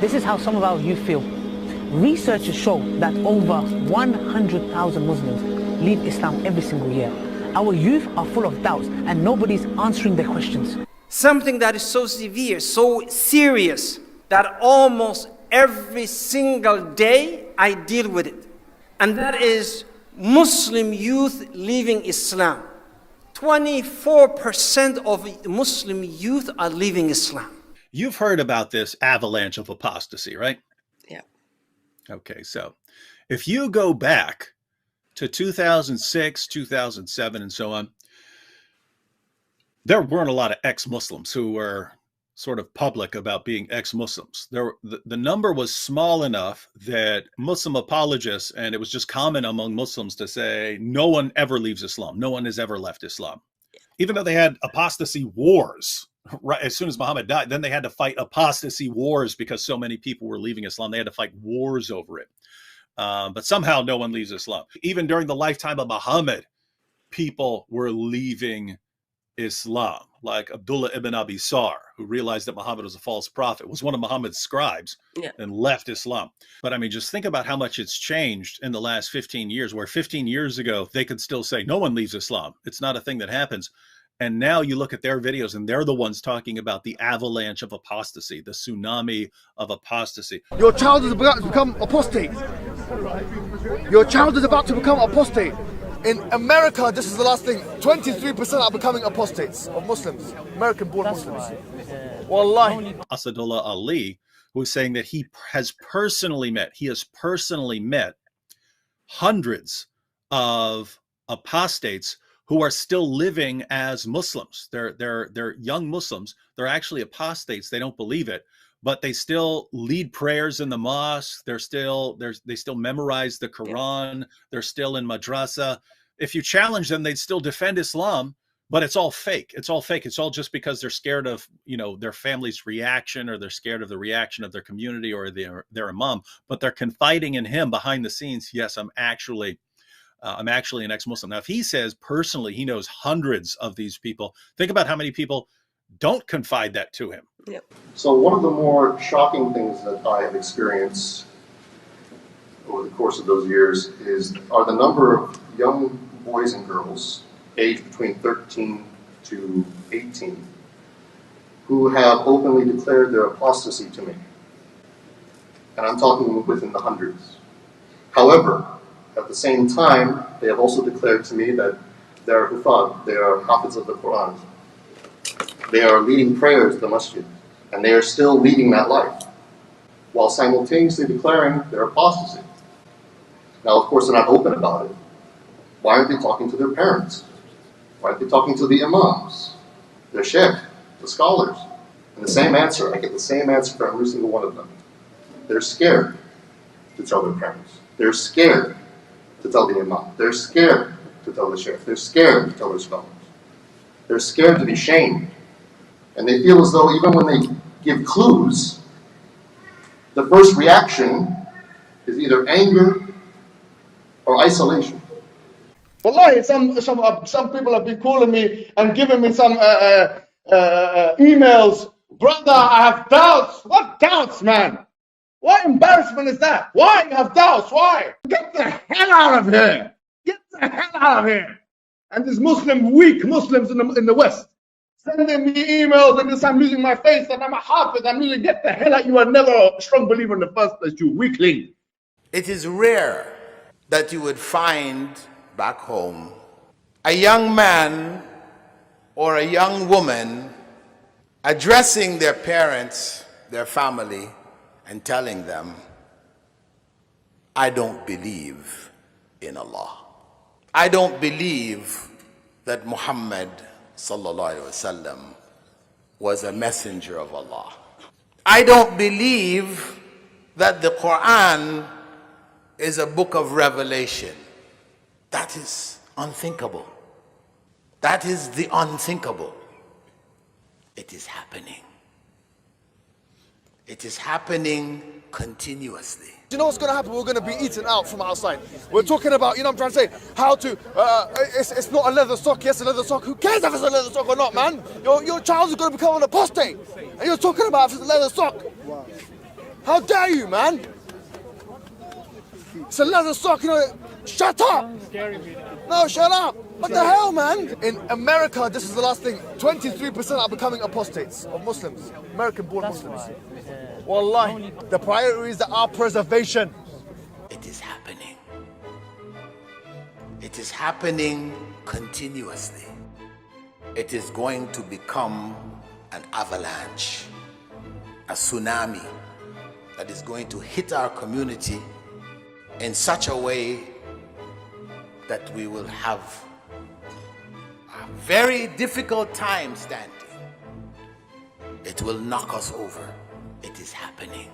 This is how some of our youth feel. Researchers show that over 100,000 Muslims leave Islam every single year. Our youth are full of doubts and nobody's answering their questions. Something that is so severe, so serious, that almost every single day I deal with it. And that is Muslim youth leaving Islam. 24% of Muslim youth are leaving Islam. You've heard about this avalanche of apostasy, right? Yeah. Okay, so if you go back to 2006, 2007, and so on, there weren't a lot of ex-Muslims who were sort of public about being ex-Muslims. The number was small enough that Muslim apologists, and it was just common among Muslims to say, no one ever leaves Islam. No one has ever left Islam. Even though they had apostasy wars, right as soon as Muhammad died, then they had to fight apostasy wars because so many people were leaving Islam. They had to fight wars over it. But somehow no one leaves Islam. Even during the lifetime of Muhammad, people were leaving Islam, like Abdullah ibn Abi Sar, who realized that Muhammad was a false prophet, was one of Muhammad's scribes, and left Islam. But I mean, just think about how much it's changed in the last 15 years, where 15 years ago, they could still say, no one leaves Islam. It's not a thing that happens. And now you look at their videos and they're the ones talking about the avalanche of apostasy, the tsunami of apostasy. Your child is about to become apostate. Your child is about to become apostate. In America, this is the last thing, 23% are becoming apostates of Muslims, American-born Muslims. Wallahi. Asadullah Ali, who is saying that he has personally met hundreds of apostates who are still living as Muslims. They're young Muslims. They're actually apostates. They don't believe it, but they still lead prayers in the mosque. They still memorize the Quran. They're still in madrasa. If you challenge them, they'd still defend Islam, but it's all fake. It's all fake. It's all just because they're scared of, their family's reaction, or they're scared of the reaction of their community or their imam, but they're confiding in him behind the scenes. Yes, I'm actually an ex-Muslim. Now, if he says personally he knows hundreds of these people, think about how many people don't confide that to him. Yep. So one of the more shocking things that I have experienced over the course of those years are the number of young boys and girls aged between 13 to 18 who have openly declared their apostasy to me. And I'm talking within the hundreds. However, at the same time, they have also declared to me that they are hufad, they are hafiz of the Quran. They are leading prayers at the masjid, and they are still leading that life, while simultaneously declaring their apostasy. Now, of course, they're not open about it. Why aren't they talking to their parents? Why aren't they talking to the imams, their sheikh, the scholars? And the same answer, I get the same answer from every single one of them. They're scared to tell their parents. They're scared to tell the imam. They're scared to tell the sheikh. They're scared to tell their scholars. They're scared to be shamed. And they feel as though even when they give clues, the first reaction is either anger or isolation. Wallahi, some people have been calling me and giving me some emails. Brother, I have doubts. What doubts, man? What embarrassment is that? Why you have doubts? Why? Get the hell out of here! Get the hell out of here! And these weak Muslims in the West, sending me emails and this, I'm losing my face and I'm a hafiz. I'm losing. Get the hell out! You are never a strong believer in the first place, you weakling. It is rare that you would find back home a young man or a young woman addressing their parents, their family, and telling them, I don't believe in Allah. I don't believe that Muhammad sallallahu alaihi wasallam was a messenger of Allah. I don't believe that the Quran is a book of revelation. That is unthinkable. That is the unthinkable. It is happening. It is happening continuously. Do you know what's going to happen? We're going to be eaten out from outside. We're talking about, I'm trying to say, how to, it's not a leather sock, yes, a leather sock. Who cares if it's a leather sock or not, man? Your child is going to become an apostate. And you're talking about if it's a leather sock. How dare you, man? It's a leather sock, you know. Shut up! No, shut up! What the hell, man? In America, this is the last thing. 23% are becoming apostates of Muslims. American-born Muslims. Wallahi, the priorities are our preservation. It is happening. It is happening continuously. It is going to become an avalanche, a tsunami that is going to hit our community in such a way that we will have a very difficult time standing. It will knock us over. It is happening.